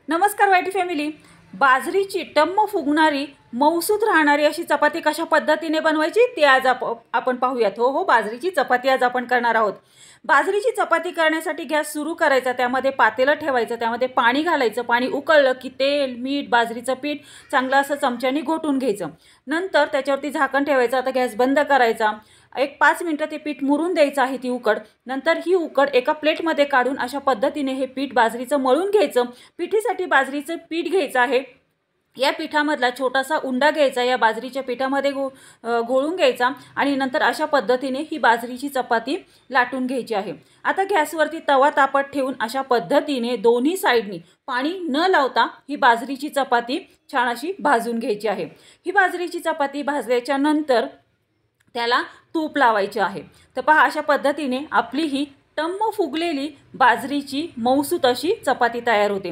नमस्कार YT family. बाजरीची टम्म फुगणारी मऊसूत राहणारी अशी चपाती कशा पद्धतीने बनवायची ते आज आपण पाहूयात। हो बाजरीची चपाती आज आपण करणार आहोत। बाजरीची चपाती करण्यासाठी गॅस सुरू करायचा, त्यामध्ये पातेलं ठेवायचं, त्यामध्ये पाणी घालायचं। पाणी उकळलं की तेल, मीठ, बाजरीचं पीठ चांगलं असं चमच्याने घोटून घ्यायचं। नंतर त्याच्यावरती झाकण ठेवायचं। आता गॅस बंद करायचा। एक 5 मिनिटं ते पीठ मुरून द्यायचं आहे ती उकड। नंतर ही उकड एका प्लेटमध्ये काढून अशा पद्धतीने हे पीठ बाजरीचं मळून घ्यायचं। पिठीसाठी बाजरीचं पीठ घ्यायचं आहे। या पिठामधला छोटासा उंडा घ्यायचा, या बाजरीच्या पिठामध्ये घोळून घ्यायचा आणि नंतर अशा पद्धतीने ही बाजरीची चपाती लाटून घ्यायची आहे। आता गॅसवरती तवा तापत ठेवून अशा पद्धतीने दोन्ही साइडनी पाणी न लावता ही बाजरीची चपाती छान अशी भाजून घ्यायची आहे। ही बाजरीची चपाती भाजल्याच्या नंतर त्याला तूप लावायचे आहे। तर पहा, अशा पद्धतीने आपली ही टम्म फुगलेली बाजरीची मऊसूत अशी चपाती तयार होते।